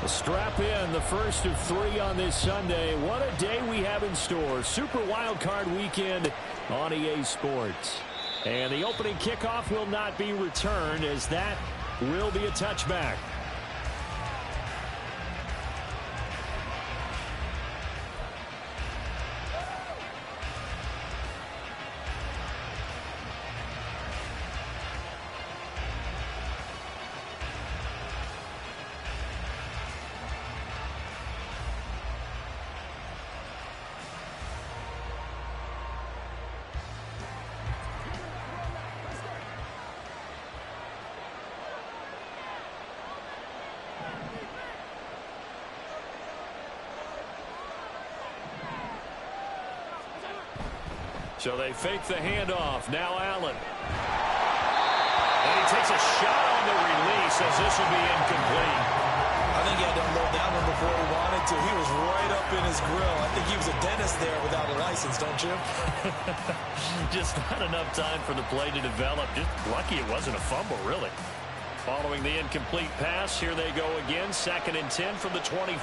Strap in, the first of 3 on this Sunday. What a day we have in store. Super Wildcard Weekend on EA Sports. And the opening kickoff will not be returned, as that will be a touchback. So they fake the handoff. Now Allen. And he takes a shot on the release as this will be incomplete. I think he had to unload that one before he wanted to. He was right up in his grill. I think he was a dentist there without a license, don't you? Just not enough time for the play to develop. Just lucky it wasn't a fumble, really. Following the incomplete pass, here they go again. 2nd and 10 from the 25.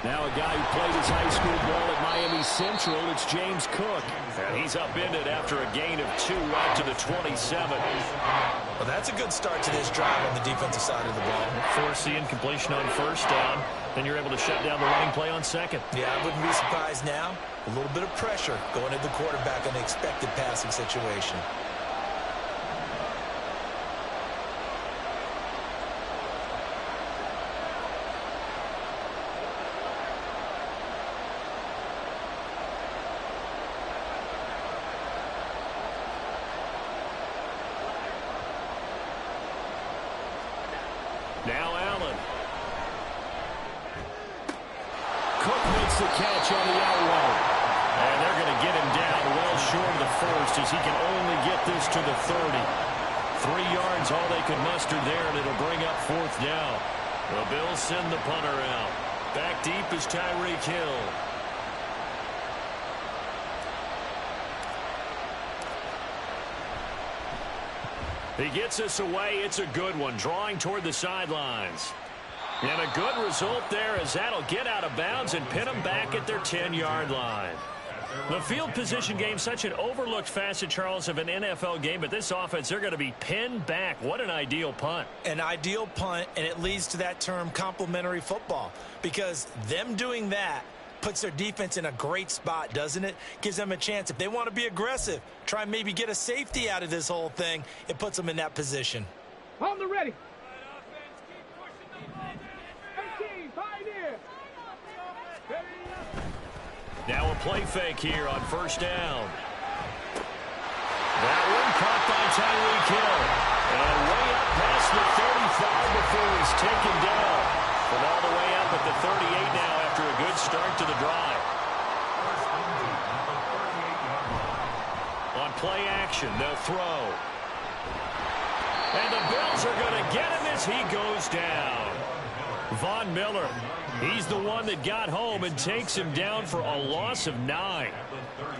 Now a guy who played his high school ball at Miami Central, it's James Cook. And he's upended after a gain of 2 out to the 27. Well, that's a good start to this drive on the defensive side of the ball. Force the incompletion on 1st down. Then you're able to shut down the running play on 2nd. Yeah, I wouldn't be surprised now. A little bit of pressure going at the quarterback on the expected passing situation. Now Allen. Cook makes the catch on the out route. And they're going to get him down well short of the 1st, as he can only get this to the 30. 3 yards, all they could muster there, and it'll bring up 4th down. The Bills send the punter out. Back deep is Tyreek Hill. He gets us away. It's a good one, drawing toward the sidelines. And a good result there, as that'll get out of bounds and pin them back at their 10-yard line. The field position game, such an overlooked facet, Charles, of an NFL game, but this offense, they're going to be pinned back. What an ideal punt. An ideal punt, and it leads to that term complementary football, because them doing that puts their defense in a great spot, doesn't it? Gives them a chance. If they want to be aggressive, try and maybe get a safety out of this whole thing, it puts them in that position. On the ready. Now a play fake here on 1st down. That one caught by Tyreek Hill. And way up past the 35 before he's taken down. From all the way up at the 38 now after a good start to the drive. On play action, they'll throw. And the Bills are going to get him as he goes down. Von Miller, he's the one that got home and takes him down for a loss of 9.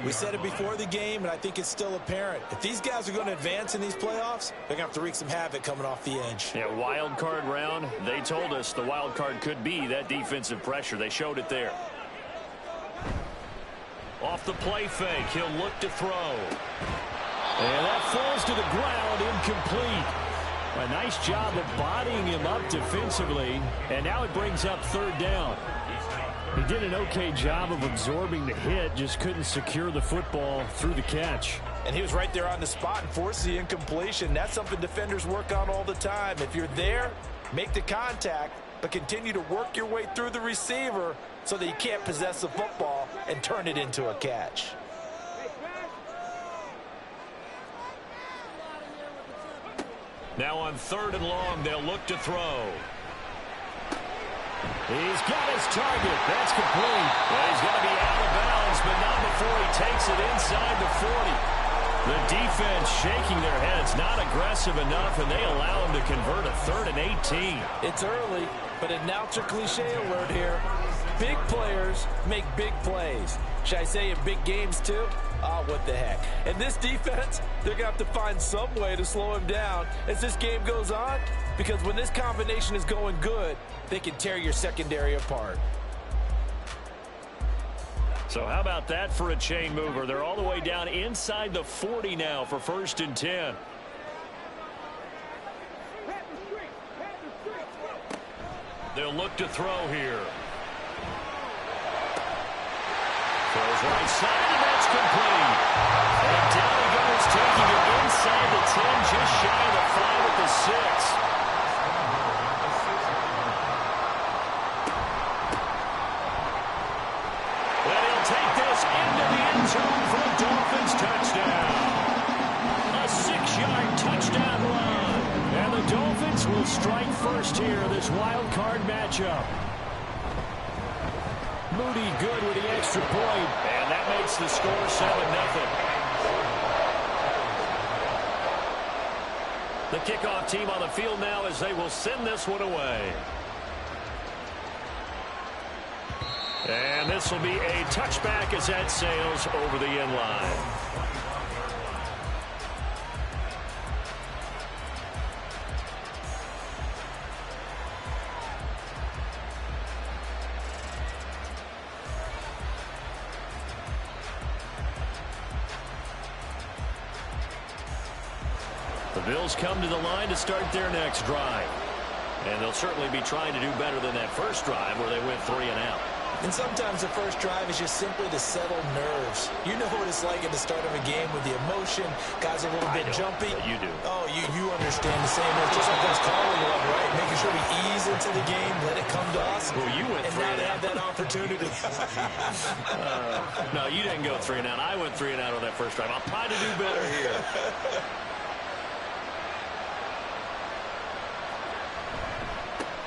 We said it before the game, and I think it's still apparent. If these guys are going to advance in these playoffs, they're going to have to wreak some havoc coming off the edge. Yeah, wild card round. They told us the wild card could be that defensive pressure. They showed it there. Off the play fake, he'll look to throw. And that falls to the ground, incomplete. A nice job of bodying him up defensively, and now it brings up 3rd down. He did an okay job of absorbing the hit, just couldn't secure the football through the catch. And he was right there on the spot and forced the incompletion. That's something defenders work on all the time. If you're there, make the contact, but continue to work your way through the receiver so that you can't possess the football and turn it into a catch. Now on 3rd and long, they'll look to throw. He's got his target. That's complete. Well, he's going to be out of bounds, but not before he takes it inside the 40. The defense shaking their heads, not aggressive enough, and they allow him to convert a 3rd and 18. It's early, but announcer cliche alert here. Big players make big plays. Should I say in big games, too? Oh, what the heck. And this defense, they're going to have to find some way to slow him down as this game goes on, because when this combination is going good, they can tear your secondary apart. So how about that for a chain mover? They're all the way down inside the 40 now for 1st and 10. They'll look to throw here. Throws right side, and that's complete. And down he goes, taking it inside the 10, just shy of the 5 at the 6. And he'll take this into the end zone for a Dolphins touchdown. A 6-yard touchdown run. And the Dolphins will strike first here, this wild card matchup. Moody good with the extra point, and that makes the score 7-0. The kickoff team on the field now as they will send this one away. And this will be a touchback as that sails over the end line. The Bills come to the line to start their next drive. And they'll certainly be trying to do better than that first drive where they went 3 and out. And sometimes the first drive is just simply to settle nerves. You know what it's like at the start of a game with the emotion. Guys are a little bit jumpy. You do. Oh, you understand the same as just like us calling one, right? Making sure we ease into the game, let it come to us. Well, you went 3 and now and they out. have that opportunity. No, you didn't go 3 and out. I went 3 and out on that first drive. I'll try to do better here.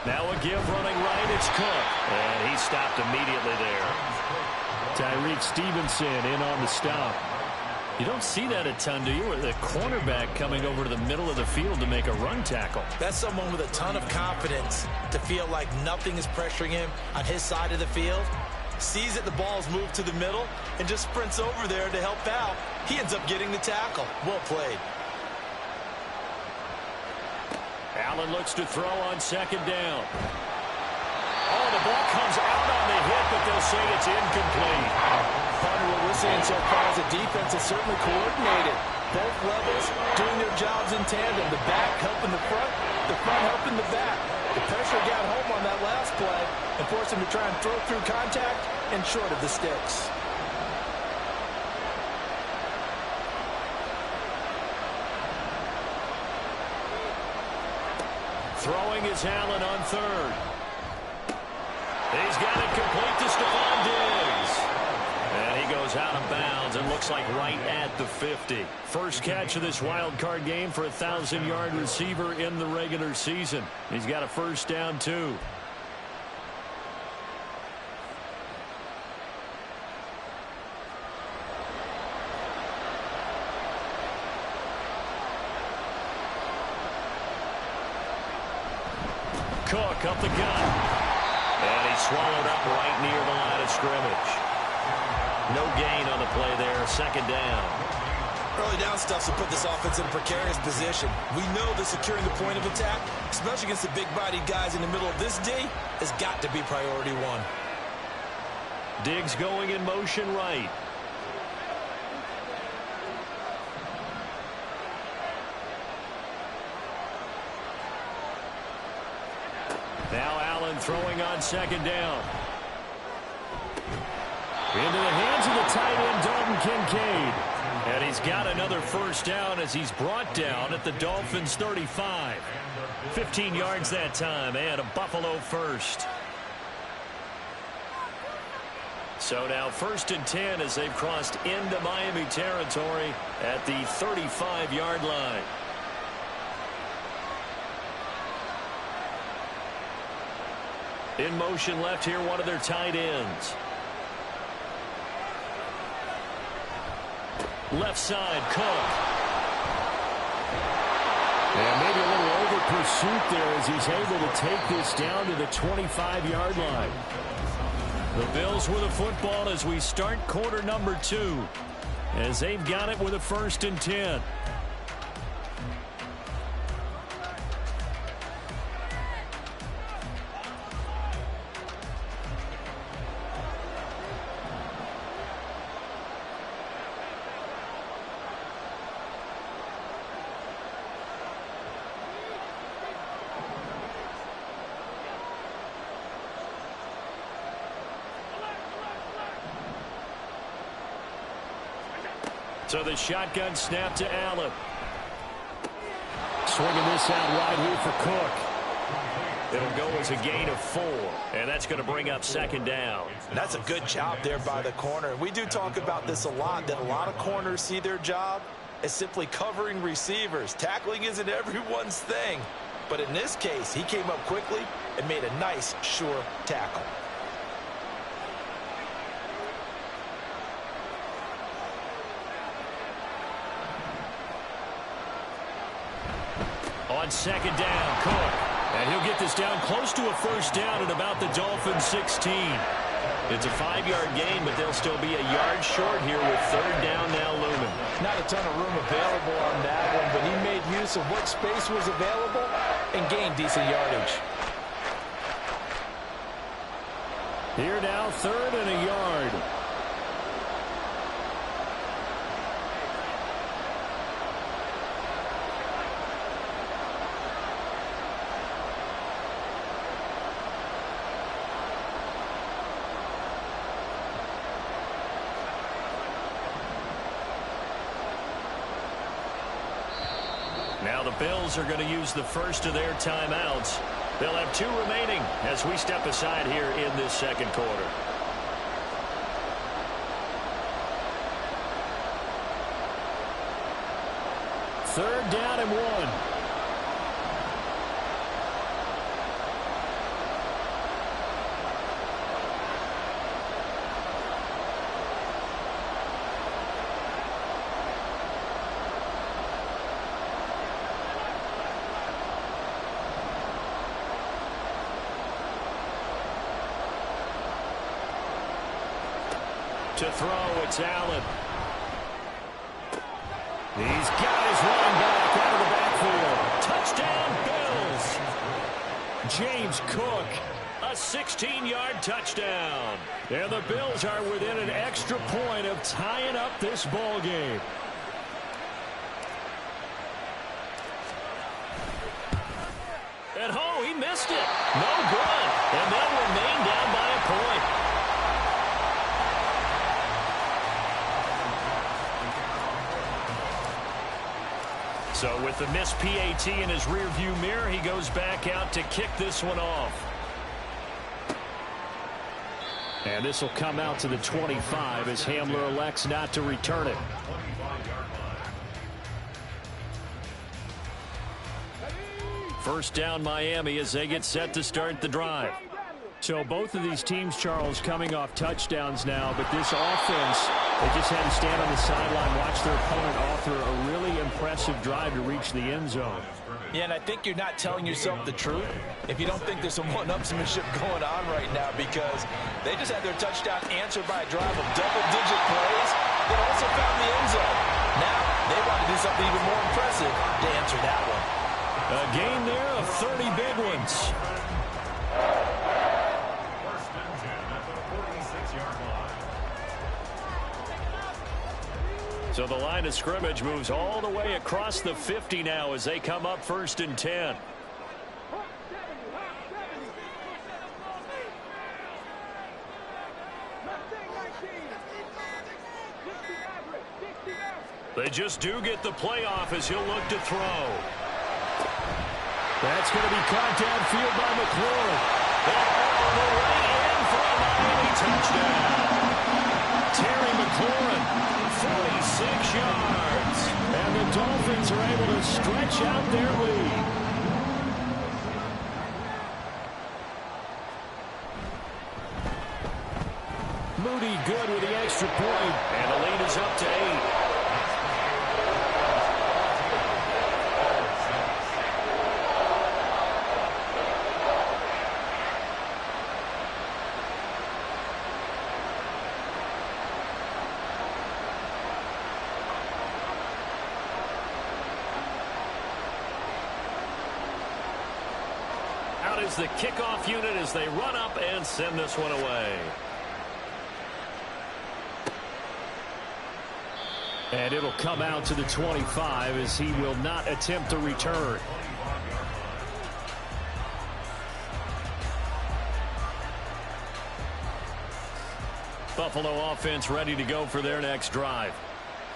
Now a give running right, it's Cook. And he stopped immediately there. Tyreek Stevenson in on the stop. You don't see that a ton, do you? With the cornerback coming over to the middle of the field to make a run tackle. That's someone with a ton of confidence to feel like nothing is pressuring him on his side of the field. Sees that the ball's moved to the middle and just sprints over there to help out. He ends up getting the tackle. Well played. Allen looks to throw on 2nd down. Oh, the ball comes out on the hit, but they'll say it's incomplete. Partner, what we're seeing so far is the defense is certainly coordinated. Both levels doing their jobs in tandem. The back helping the front helping the back. The pressure got home on that last play and forced him to try and throw through contact and short of the sticks. Throwing is Allen on 3rd. He's got it complete to Stephon Diggs. And he goes out of bounds and looks like right at the 50. First catch of this wild card game for a 1,000-yard receiver in the regular season. He's got a 1st down, too. Cook up the gut. And he's swallowed up right near the line of scrimmage. No gain on the play there. 2nd down. Early down stuff to put this offense in a precarious position. We know that securing the point of attack, especially against the big-bodied guys in the middle of this D, has got to be priority 1. Diggs going in motion right. Now Allen throwing on 2nd down. Into the hands of the tight end, Dalton Kincaid. And he's got another 1st down as he's brought down at the Dolphins' 35. 15 yards that time and a Buffalo 1st. So now 1st and 10 as they've crossed into Miami territory at the 35-yard line. In motion left here, one of their tight ends. Left side, Cook. And maybe a little over pursuit there as he's able to take this down to the 25-yard line. The Bills with the football as we start quarter number 2. as they've got it with a 1st and 10. So the shotgun snap to Allen. Swinging this out wide here for Cook. It'll go as a gain of 4, and that's going to bring up 2nd down. That's a good job there by the corner. We do talk about this a lot, that a lot of corners see their job as simply covering receivers. Tackling isn't everyone's thing, but in this case, he came up quickly and made a nice, sure tackle. On 2nd down, Cook. And he'll get this down close to a 1st down at about the Dolphins' 16. It's a 5-yard gain, but they'll still be a yard short here with 3rd down now looming. Not a ton of room available on that one, but he made use of what space was available and gained decent yardage. Here now, 3rd and a yard. Now the Bills are going to use the first of their timeouts. They'll have 2 remaining as we step aside here in this 2nd quarter. Third down and 1. To throw, it's Allen. He's got his running back out of the backfield. Touchdown, Bills. James Cook, a 16-yard touchdown. And the Bills are within an extra point of tying up this ball game. And he missed it. No good. And they'll remain down by a point. So with the missed PAT in his rearview mirror, he goes back out to kick this one off. And this will come out to the 25 as Hamler elects not to return it. First down Miami as they get set to start the drive. So both of these teams, Charles, coming off touchdowns now, but this offense, they just had to stand on the sideline, watch their opponent author a really impressive drive to reach the end zone. Yeah, and I think you're not telling yourself the truth if you don't think there's some one-upsmanship going on right now, because they just had their touchdown answered by a drive of double-digit plays that also found the end zone. Now they want to do something even more impressive to answer that one. A gain there of 30 big ones. So the line of scrimmage moves all the way across the 50 now as they come up 1st and 10. They just do get the playoff as he'll look to throw. That's going to be caught downfield by McLaurin. And all the way in for a Miami touchdown. Terry McLaurin, 46 yards. And the Dolphins are able to stretch out their lead. Moody good with the extra point. And the lead is up to 8. out is the kickoff unit as they run up and send this one away. And it'll come out to the 25 as he will not attempt to return. Buffalo offense ready to go for their next drive.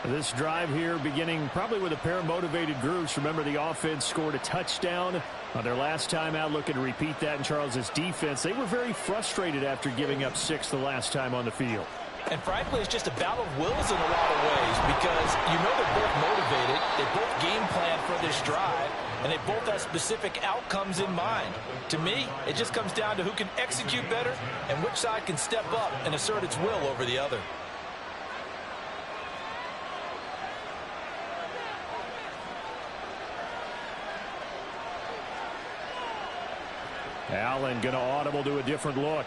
This drive here beginning probably with a pair of motivated groups. Remember, the offense scored a touchdown on their last time out, looking to repeat that in Charles's defense. They were very frustrated after giving up 6 the last time on the field. And frankly, it's just a battle of wills in a lot of ways because you know they're both motivated. They both game plan for this drive, and they both have specific outcomes in mind. To me, it just comes down to who can execute better and which side can step up and assert its will over the other. Allen going to audible to a different look.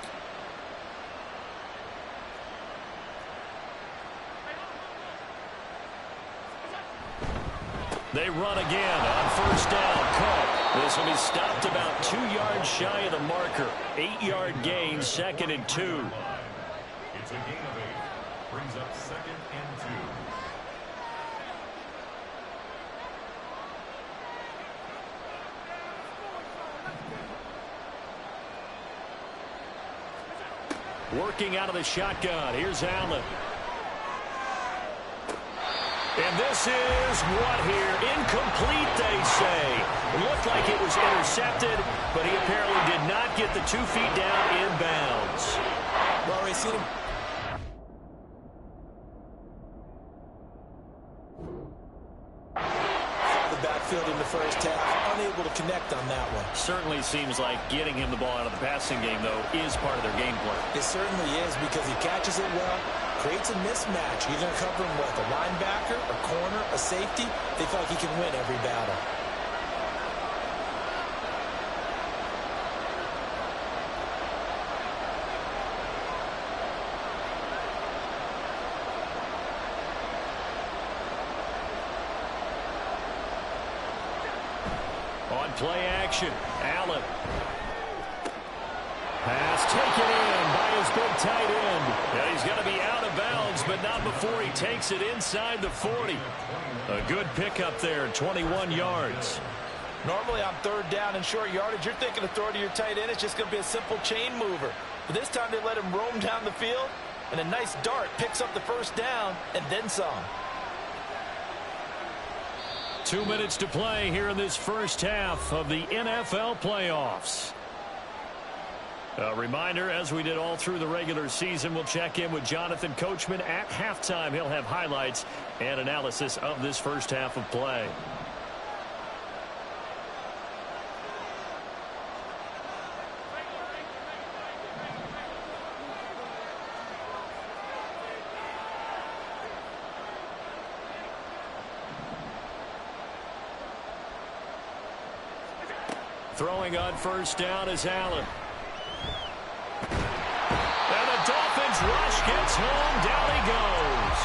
They run again on first down. Cook. This will be stopped about 2 yards shy of the marker. 8-yard gain, 2nd and 2. It's a gain of 8. Brings up 2nd and 2. Working out of the shotgun. Here's Allen. And this is what here? Incomplete, they say. Looked like it was intercepted, but he apparently did not get the 2 feet down inbounds. Well, we seen him. The backfield in the first half, unable to connect on that one. Certainly seems like getting him the ball out of the passing game, though, is part of their game plan. It certainly is because he catches it well. Creates a mismatch. You're going to cover him with a linebacker, a corner, a safety. They feel like he can win every battle. On play action, Allen. Pass taken in by his big tight end. And he's going to be out of bounds, but not before he takes it inside the 40. A good pickup there, 21 yards. Normally on third down and short yardage, you're thinking of throwing to your tight end. It's just going to be a simple chain mover. But this time they let him roam down the field, and a nice dart picks up the first down and then some. 2 minutes to play here in this first half of the NFL playoffs. A reminder, as we did all through the regular season, we'll check in with Jonathan Coachman at halftime. He'll have highlights and analysis of this first half of play. Throwing on first down is Allen. And the Dolphins rush gets home. Down he goes.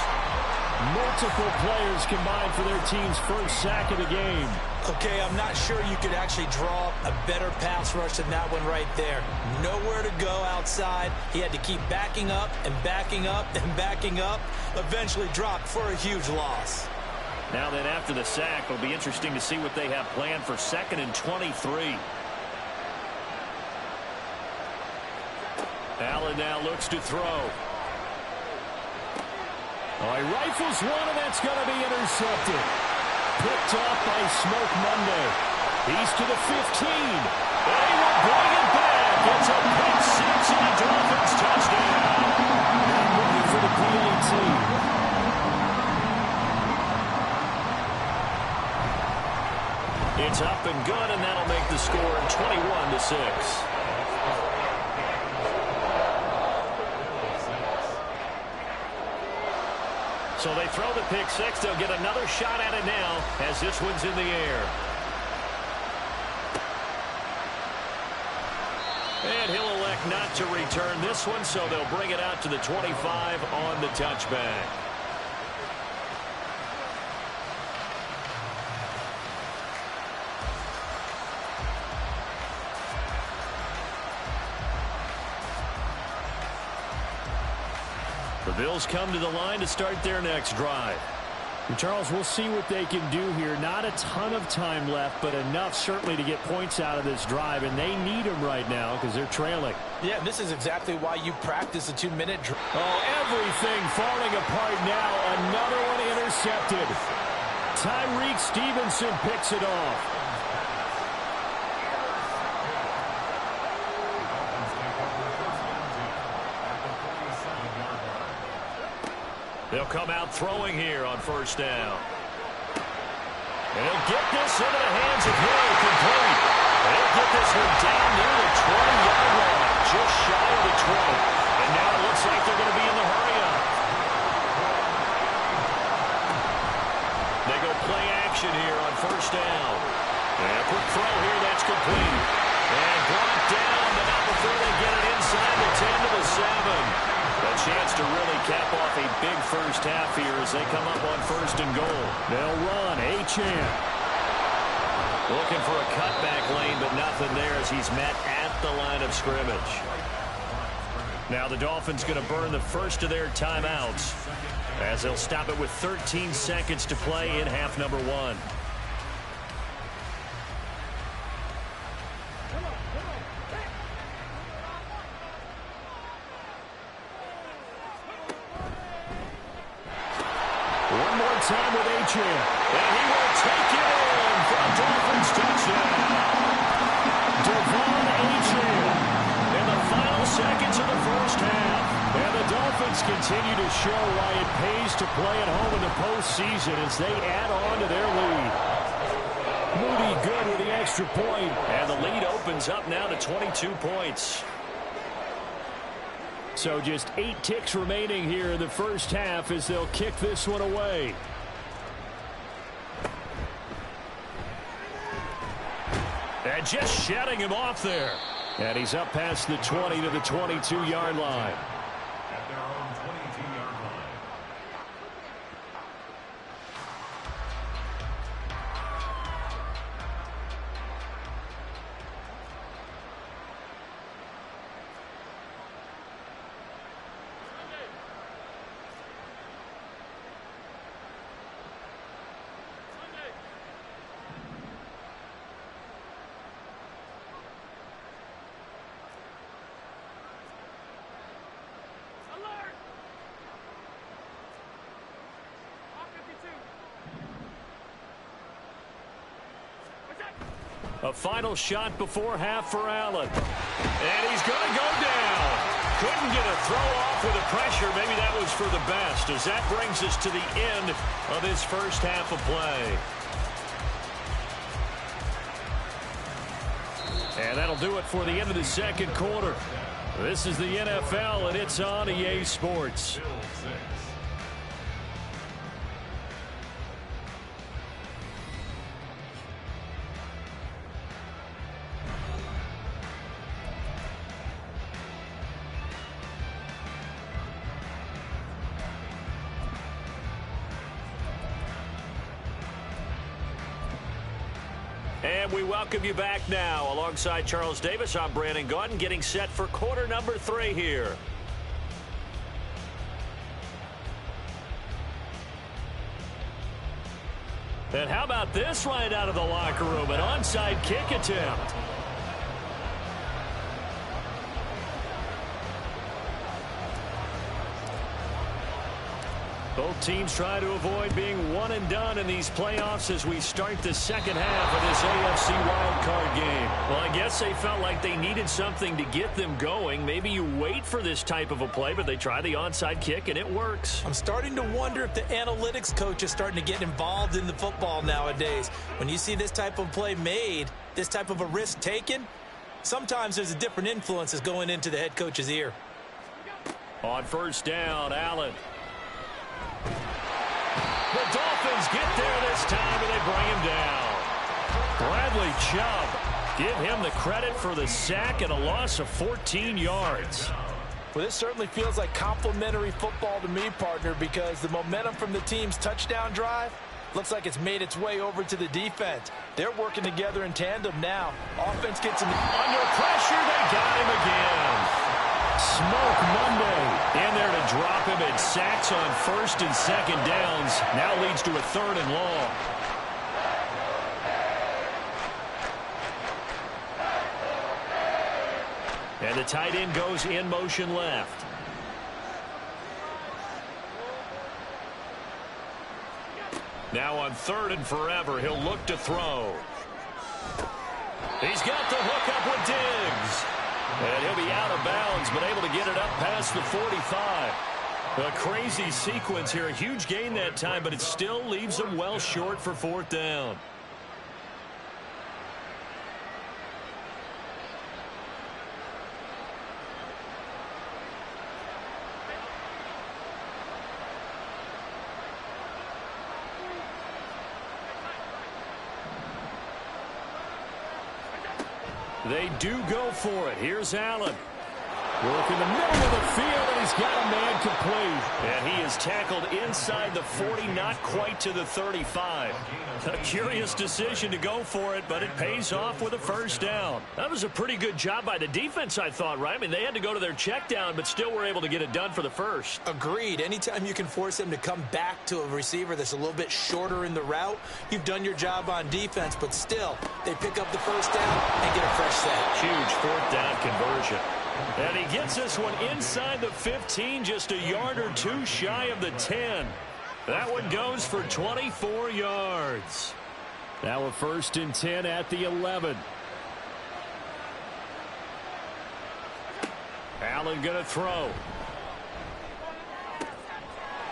Multiple players combined for their team's first sack of the game. Okay, I'm not sure you could actually draw a better pass rush than that one right there. Nowhere to go outside. He had to keep backing up and backing up and backing up. Eventually dropped for a huge loss. Now then, after the sack, it'll be interesting to see what they have planned for 2nd and 23. Allen now looks to throw. Oh, he rifles one, and that's going to be intercepted. Picked off by Smoke Monday. He's to the 15. They will bring it back. It's a pick six and a Dolphins touchdown. Not looking for the PAT. It's up and good, and that'll make the score 21-6. So they throw the pick six. They'll get another shot at it now as this one's in the air. And he'll elect not to return this one, so they'll bring it out to the 25 on the touchback. Bills come to the line to start their next drive. And Charles, we'll see what they can do here. Not a ton of time left, but enough certainly to get points out of this drive, and they need them right now because they're trailing. Yeah, this is exactly why you practice a 2-minute drill. Oh, everything falling apart now. Another one intercepted. Tyreek Stevenson picks it off. They'll come out throwing here on first down. And he'll get this into the hands of Hill, complete. They'll get this one down near the 20-yard line, just shy of the 20. And now it looks like they're going to be in the hurry-up. They go play action here on first down. And a quick throw here, that's complete. And brought down, but not before they get it inside the 10 to the 7. A chance to really cap off a big first half here as they come up on first and goal. They'll run. Achane. Looking for a cutback lane, but nothing there as he's met at the line of scrimmage. Now the Dolphins going to burn the first of their timeouts as they'll stop it with 13 seconds to play in half number 1. Time with Achane. And he will take it in for a Dolphins touchdown. Devon Achane. In the final seconds of the first half. And the Dolphins continue to show why it pays to play at home in the postseason as they add on to their lead. Moody good with the extra point. And the lead opens up now to 22 points. So just 8 ticks remaining here in the first half as they'll kick this one away. And just shutting him off there. And he's up past the 20 to the 22-yard line. At their own 22-yard line. A final shot before half for Allen. And he's going to go down. Couldn't get a throw off with the pressure. Maybe that was for the best, as that brings us to the end of this first half of play. And that'll do it for the end of the second quarter. This is the NFL, and it's on EA Sports. And we welcome you back now. Alongside Charles Davis, I'm Brandon Gaudin, getting set for quarter number 3 here. And how about this right out of the locker room? An onside kick attempt. Both teams try to avoid being one and done in these playoffs as we start the second half of this AFC wildcard game. Well, I guess they felt like they needed something to get them going. Maybe you wait for this type of a play, but they try the onside kick, and it works. I'm starting to wonder if the analytics coach is starting to get involved in the football nowadays. When you see this type of play made, this type of a risk taken, sometimes there's a different influence that's going into the head coach's ear. On first down, Allen. The Dolphins get there this time, and they bring him down. Bradley Chubb, give him the credit for the sack and a loss of 14 yards. Well, this certainly feels like complimentary football to me, partner, because the momentum from the team's touchdown drive looks like it's made its way over to the defense. They're working together in tandem now. Offense gets him under pressure. They got him again. Smoke Monday. In there to drop him, and sacks on first and second downs. Now leads to a 3rd and long. And the tight end goes in motion left. Now on 3rd and forever, he'll look to throw. He's got the hook up with Diggs. And he'll be out of bounds, but able to get it up past the 45. A crazy sequence here. A huge gain that time, but it still leaves him well short for 4th down. They do go for it. Here's Allen. Work in the middle of the field, and he's got a man complete. And he is tackled inside the 40, not quite to the 35. A curious decision to go for it, but it pays off with a 1st down. That was a pretty good job by the defense, I thought, right? I mean, they had to go to their check down, but still were able to get it done for the 1st. Agreed. Anytime you can force them to come back to a receiver that's a little bit shorter in the route, you've done your job on defense, but still, they pick up the 1st down and get a fresh set. Huge 4th down conversion. And he gets this one inside the 15, just a yard or two shy of the 10. That one goes for 24 yards. Now a 1st and 10 at the 11. Allen going to throw.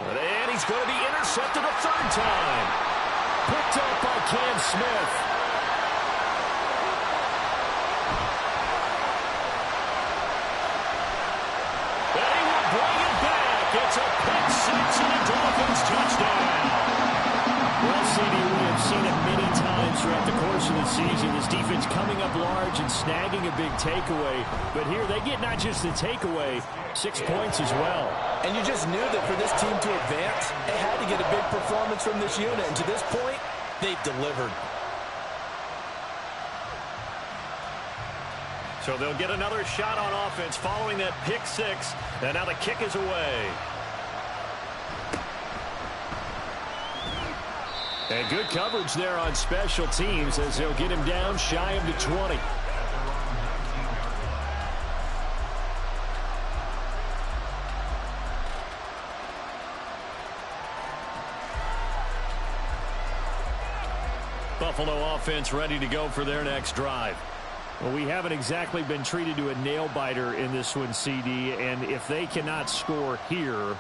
And he's going to be intercepted a 3rd time. Picked up by Cam Smith. It's a pick 6 and a Dolphins touchdown. Well, CD, we have seen it many times throughout the course of the season. This defense coming up large and snagging a big takeaway. But here they get not just the takeaway, 6 points as well. And you just knew that for this team to advance, they had to get a big performance from this unit. And to this point, they've delivered. So they'll get another shot on offense following that pick 6. And now the kick is away. And good coverage there on special teams as they'll get him down shy of the 20. Buffalo offense ready to go for their next drive. Well, we haven't exactly been treated to a nail-biter in this one, CD, and if they cannot score here,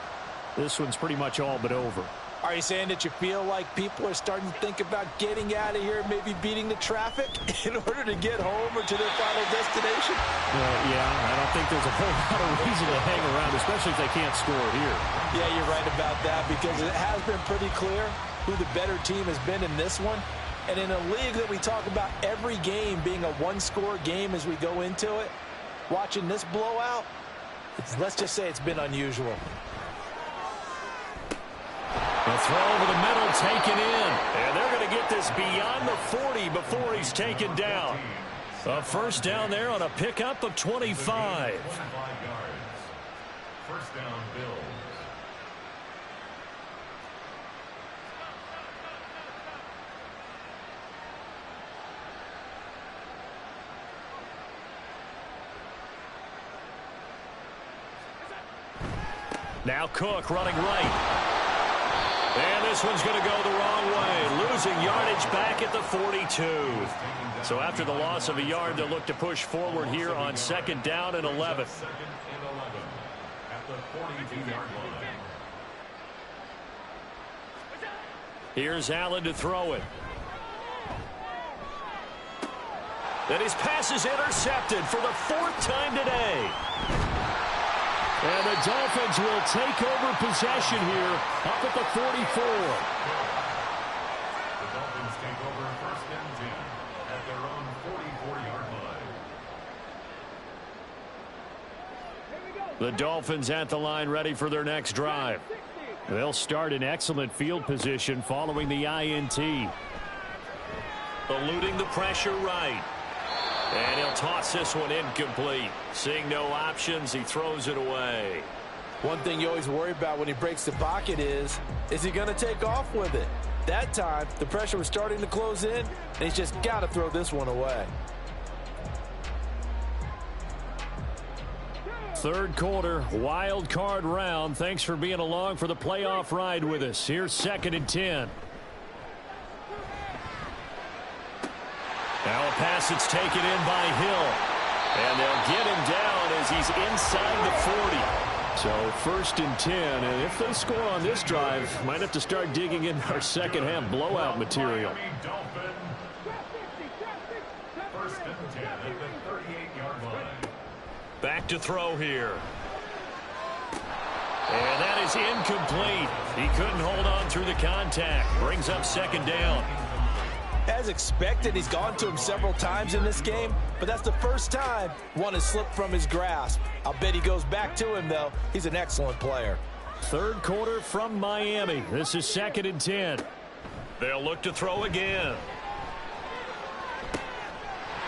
this one's pretty much all but over. Are you saying that you feel like people are starting to think about getting out of here, maybe beating the traffic in order to get home or to their final destination? Yeah, I don't think there's a whole lot of reason to hang around, especially if they can't score here. Yeah, you're right about that because it has been pretty clear who the better team has been in this one. And in a league that we talk about every game being a one-score game as we go into it, watching this blowout, let's just say it's been unusual. The throw over the middle taken in. And they're going to get this beyond the 40 before he's taken down. A 1st down there on a pickup of 25. 1st down, Bills. Now Cook running right. And this one's going to go the wrong way. Losing yardage back at the 42. So after the loss of a yard, they'll look to push forward here on 2nd down and 11. 2nd and 11 at the 42-yard line. Here's Allen to throw it. And his pass is intercepted for the 4th time today. And the Dolphins will take over possession here up at the 44. The Dolphins take over 1st and 10 at their own 44-yard line. The Dolphins at the line ready for their next drive. They'll start in excellent field position following the INT. Eluding the pressure right. And he'll toss this one incomplete. Seeing no options, he throws it away. One thing you always worry about when he breaks the pocket is he going to take off with it? That time, the pressure was starting to close in, and he's just got to throw this one away. Third quarter, wild card round. Thanks for being along for the playoff ride with us. Here's 2nd and 10. Now a pass that's taken in by Hill. And they'll get him down as he's inside the 40. So 1st and 10, and if they score on this drive, might have to start digging in our second half blowout material. First and 10 at the 38-yard line. Back to throw here. And that is incomplete. He couldn't hold on through the contact. Brings up 2nd down. As expected, he's gone to him several times in this game, but that's the first time one has slipped from his grasp. I'll bet he goes back to him, though. He's an excellent player. Third quarter from Miami. This is 2nd and 10. They'll look to throw again.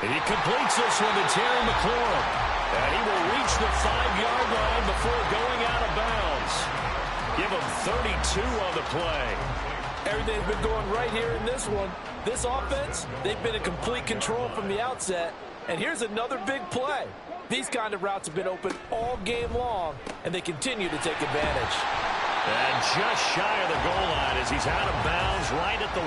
And he completes this one to Terry McLaurin. And he will reach the 5-yard line before going out of bounds. Give him 32 on the play. Everything's been going right here in this one. This offense, they've been in complete control from the outset. And here's another big play. These kind of routes have been open all game long, and they continue to take advantage. And just shy of the goal line as he's out of bounds right at the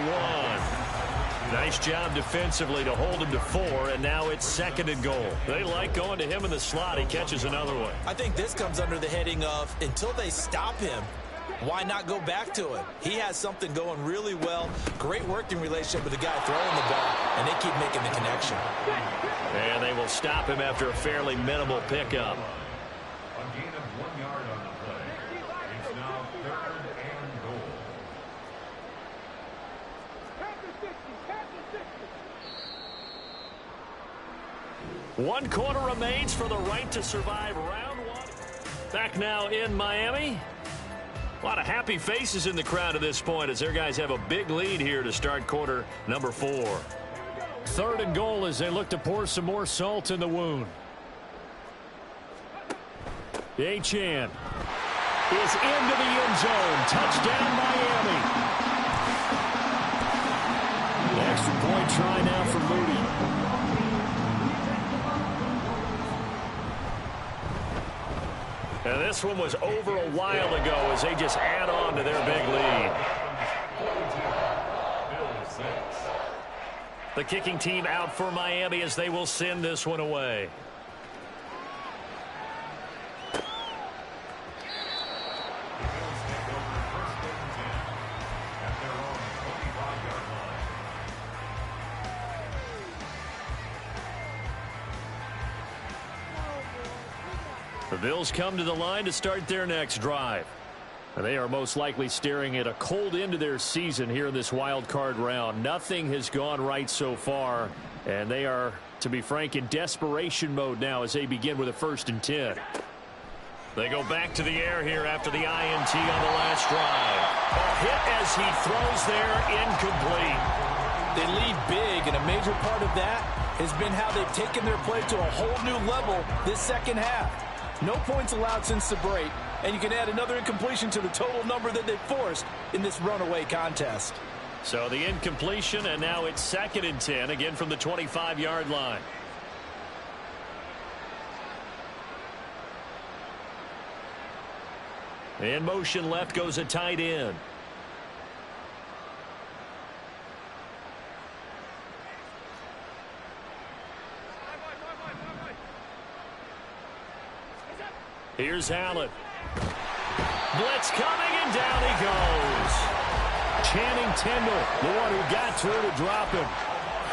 1. Nice job defensively to hold him to 4, and now it's 2nd and goal. They like going to him in the slot. He catches another one. I think this comes under the heading of until they stop him, why not go back to him? He has something going really well. Great working relationship with the guy throwing the ball, and they keep making the connection. And they will stop him after a fairly minimal pickup. A gain of 1 yard on the play. It's now 3rd and goal. One quarter remains for the right to survive round 1. Back now in Miami. A lot of happy faces in the crowd at this point as their guys have a big lead here to start quarter number 4. 3rd and goal as they look to pour some more salt in the wound. Achane is into the end zone. Touchdown, Miami. The extra point try now for Moody. And this one was over a while ago as they just add on to their big lead. The kicking team out for Miami as they will send this one away. The Bills come to the line to start their next drive. And they are most likely staring at a cold end to their season here in this wild card round. Nothing has gone right so far, and they are, to be frank, in desperation mode now as they begin with a 1st and 10. They go back to the air here after the INT on the last drive. A hit as he throws there, incomplete. They lead big, and a major part of that has been how they've taken their play to a whole new level this second half. No points allowed since the break, and you can add another incompletion to the total number that they've forced in this runaway contest. So the incompletion, and now it's 2nd and 10, again from the 25-yard line. In motion left goes a tight end. Here's Allen. Blitz coming, and down he goes. Channing Tindall, the one who got through to drop him.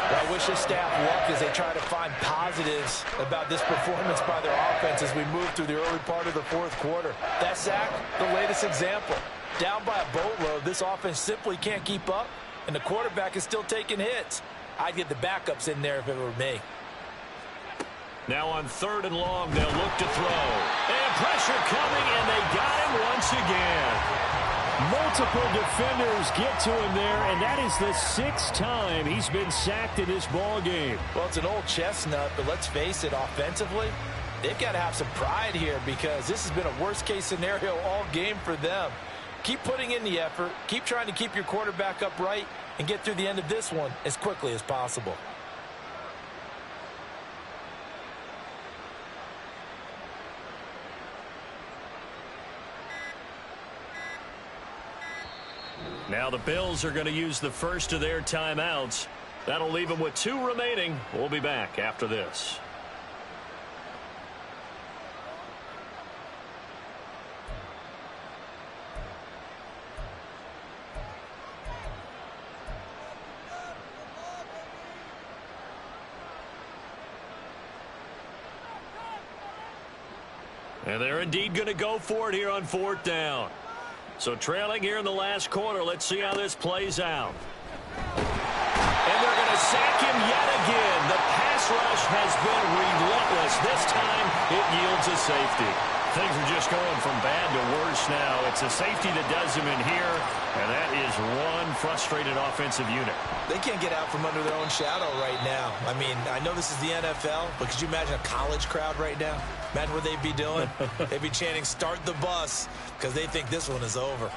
I wish his staff luck as they try to find positives about this performance by their offense as we move through the early part of the 4th quarter. That sack, the latest example. Down by a boatload, this offense simply can't keep up, and the quarterback is still taking hits. I'd get the backups in there if it were me. Now on 3rd and long, they'll look to throw. And pressure coming, and they got him once again. Multiple defenders get to him there, and that is the 6th time he's been sacked in this ball game. Well, it's an old chestnut, but let's face it, offensively, they've got to have some pride here because this has been a worst-case scenario all game for them. Keep putting in the effort, keep trying to keep your quarterback upright, and get through the end of this one as quickly as possible. Now the Bills are going to use the first of their timeouts. That'll leave them with 2 remaining. We'll be back after this. And they're indeed going to go for it here on 4th down. So trailing here in the last quarter, let's see how this plays out. And they're going to sack him yet again. The pass rush has been relentless. This time it yields a safety. Things are just going from bad to worse now. It's a safety that does him in here, and that is one frustrated offensive unit. They can't get out from under their own shadow right now. I mean, I know this is the NFL, but could you imagine a college crowd right now? Imagine what they'd be doing. They'd be chanting, "Start the bus," because they think this one is over.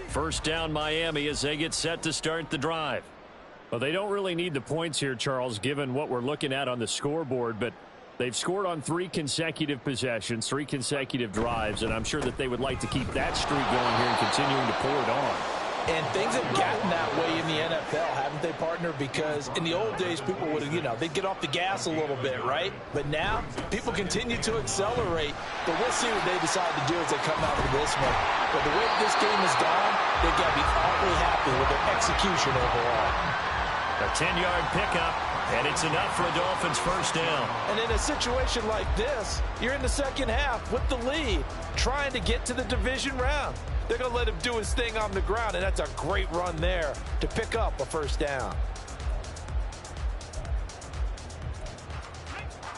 First down Miami as they get set to start the drive. Well, they don't really need the points here, Charles, given what we're looking at on the scoreboard, but they've scored on 3 consecutive possessions, 3 consecutive drives, and I'm sure that they would like to keep that streak going here and continuing to pull it on. And things have gotten that way in the NFL, haven't they, partner? Because in the old days, people would, they'd get off the gas a little bit, right? But now, people continue to accelerate. But we'll see what they decide to do as they come out of this one. But the way this game has gone, they've got to be awfully happy with their execution overall. A 10-yard pickup, and it's enough for a Dolphins first down. And in a situation like this, you're in the second half with the lead, trying to get to the division round. They're going to let him do his thing on the ground, and that's a great run there to pick up a first down.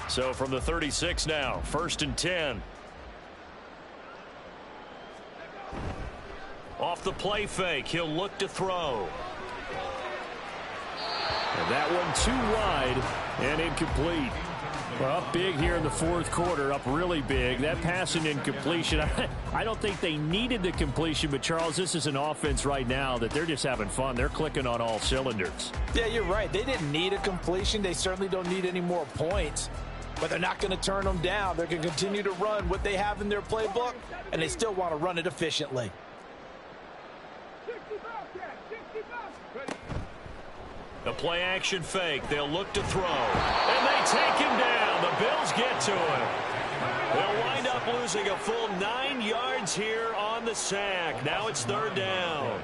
So from the 36 now, 1st and 10. Off the play fake, he'll look to throw. And that one too wide and incomplete. Well, up big here in the 4th quarter, up really big. That pass and incompletion, I don't think they needed the completion, but Charles, this is an offense right now that they're just having fun. They're clicking on all cylinders. Yeah, you're right. They didn't need a completion. They certainly don't need any more points, but they're not going to turn them down. They're going to continue to run what they have in their playbook, and they still want to run it efficiently. The play action fake. They'll look to throw. And they take him down. The Bills get to him. They'll wind up losing a full 9 yards here on the sack. Now it's 3rd down.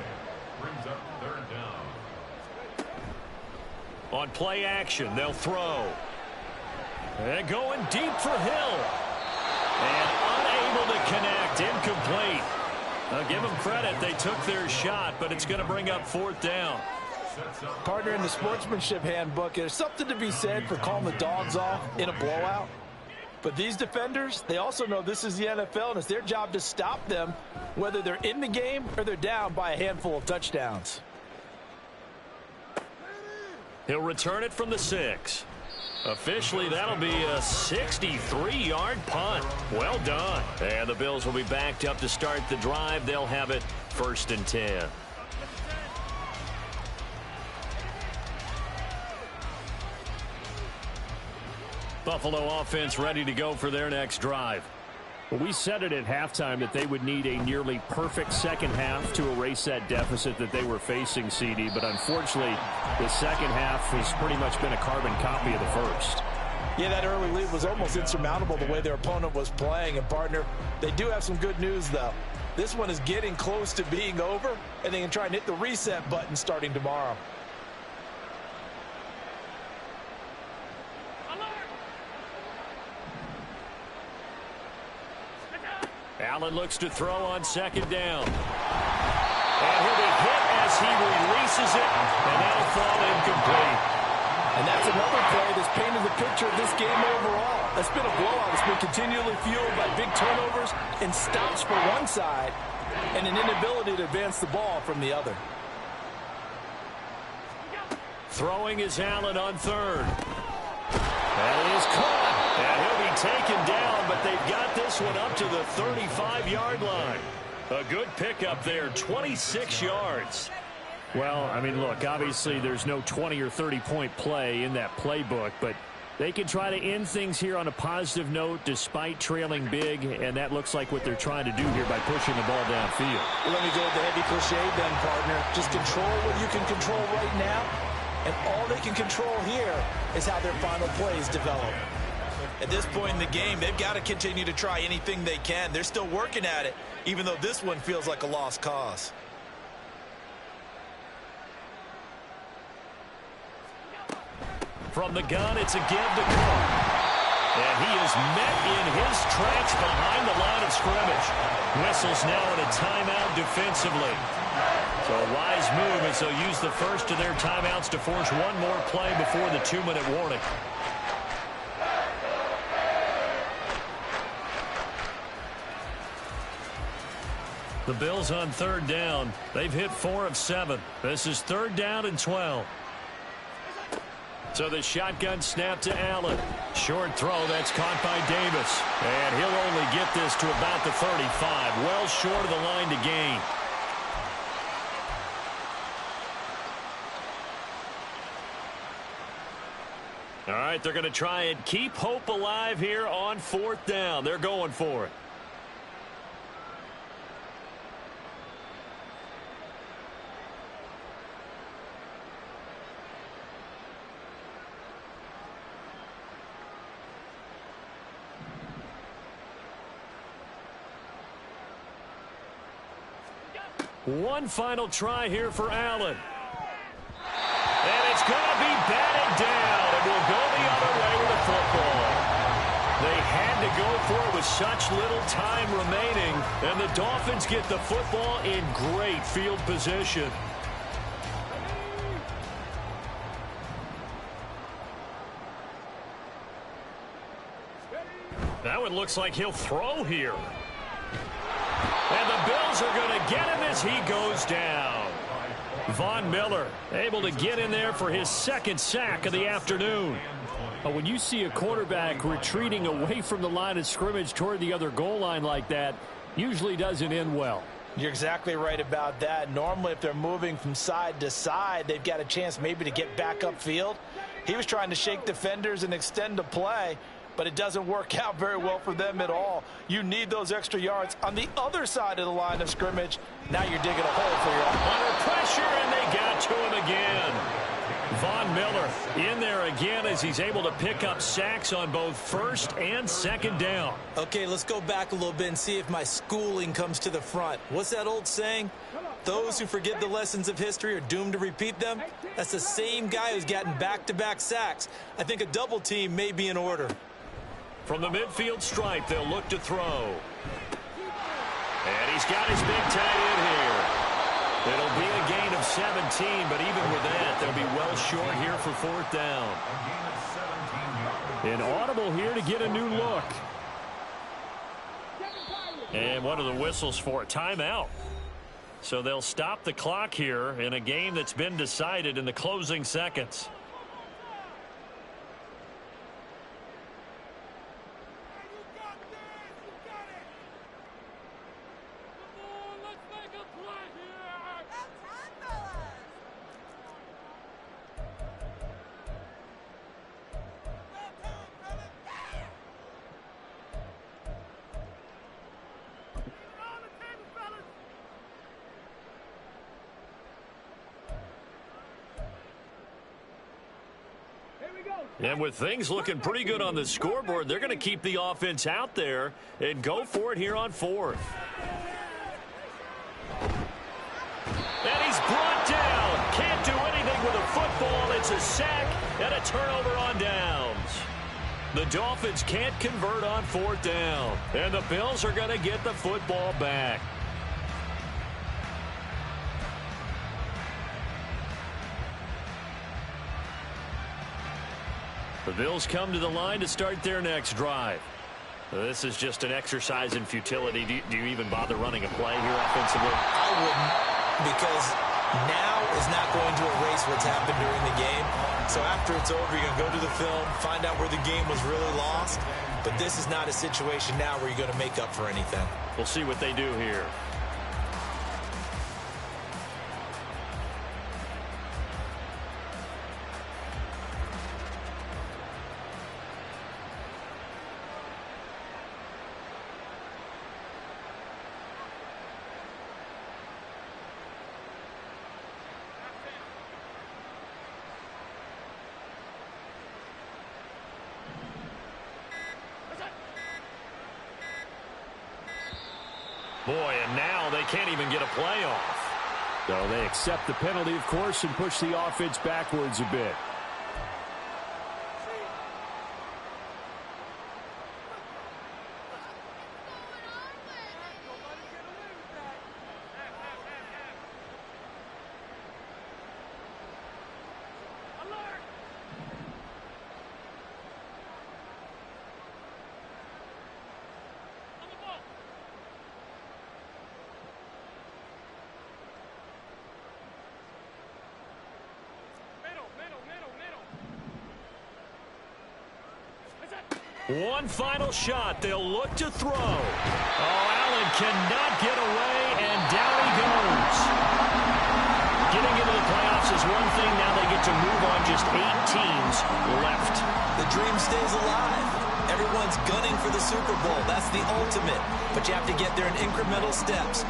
Brings up 3rd down. On play action, they'll throw. And going deep for Hill. And unable to connect. Incomplete. I'll give them credit. They took their shot, but it's going to bring up 4th down. Partner, in the sportsmanship handbook, there's something to be said for calling the dogs off in a blowout. But these defenders, they also know this is the NFL, and it's their job to stop them, whether they're in the game or they're down by a handful of touchdowns. He'll return it from the 6. Officially, that'll be a 63-yard punt. Well done. And the Bills will be backed up to start the drive. They'll have it 1st and 10. Buffalo offense ready to go for their next drive. Well, we said it at halftime that they would need a nearly perfect second half to erase that deficit that they were facing, CD. But unfortunately, the second half has pretty much been a carbon copy of the first. Yeah, that early lead was almost insurmountable the way their opponent was playing. And, partner, they do have some good news, though. This one is getting close to being over, and they can try and hit the reset button starting tomorrow. Allen looks to throw on second down. And he'll be hit as he releases it, and that'll fall incomplete. And that's another play that's painted the picture of this game overall. That's been a blowout. It's been continually fueled by big turnovers and stops for one side and an inability to advance the ball from the other. Throwing is Allen on third. That is caught. And he'll be taken down, but they've got this one up to the 35-yard line. A good pickup there, 26 yards. Well, I mean, look, obviously there's no 20 or 30-point play in that playbook, but they can try to end things here on a positive note despite trailing big, and that looks like what they're trying to do here by pushing the ball downfield. Well, let me go with the heavy cliche then, partner. Just control what you can control right now, and all they can control here is how their final plays develop. At this point in the game, they've got to continue to try anything they can. They're still working at it, even though this one feels like a lost cause. From the gun, it's a give to Cook. And he is met in his tracks behind the line of scrimmage. Whistles now in a timeout defensively. So a wise move as they'll use the first of their timeouts to force one more play before the 2-minute warning. The Bills on third down. They've hit 4 of 7. This is 3rd down and 12. So the shotgun snap to Allen. Short throw, that's caught by Davis. And he'll only get this to about the 35. Well short of the line to gain. All right, they're going to try and keep hope alive here on 4th down. They're going for it. One final try here for Allen. And it's going to be batted down, and will go the other way with the football. They had to go for it with such little time remaining, and the Dolphins get the football in great field position. That one looks like he'll throw here. And the Bills are going to get him as he goes down. Von Miller able to get in there for his 2nd sack of the afternoon. When you see a quarterback retreating away from the line of scrimmage toward the other goal line like that, usually doesn't end well. You're exactly right about that. Normally, if they're moving from side to side, they've got a chance maybe to get back upfield. He was trying to shake defenders and extend the play, but it doesn't work out very well for them at all. You need those extra yards on the other side of the line of scrimmage. Now you're digging a hole for your under pressure, and they got to him again. Von Miller in there again as he's able to pick up sacks on both 1st and 2nd down. Okay, let's go back a little bit and see if my schooling comes to the front. What's that old saying? Those who forget the lessons of history are doomed to repeat them. That's the same guy who's gotten back-to-back sacks. I think a double team may be in order. From the midfield stripe, they'll look to throw. And he's got his big tight end here. It'll be a gain of 17, but even with that, they'll be well short here for 4th down. An audible here to get a new look. And what are the whistles for? Timeout. So they'll stop the clock here in a game that's been decided in the closing seconds. And with things looking pretty good on the scoreboard, they're going to keep the offense out there and go for it here on 4th. And he's brought down. Can't do anything with a football. It's a sack and a turnover on downs. The Dolphins can't convert on 4th down. And the Bills are going to get the football back. The Bills come to the line to start their next drive. This is just an exercise in futility. Do you even bother running a play here offensively? I wouldn't, because now is not going to erase what's happened during the game. So after it's over, you're going to go to the film, find out where the game was really lost. But this is not a situation now where you're going to make up for anything. We'll see what they do here. Boy, and now they can't even get a play off. So they accept the penalty, of course, and push the offense backwards a bit. One final shot. They'll look to throw. Oh, Allen cannot get away, and down he goes. Getting into the playoffs is one thing. Now they get to move on. Just 8 teams left. The dream stays alive. Everyone's gunning for the Super Bowl. That's the ultimate. But you have to get there in incremental steps.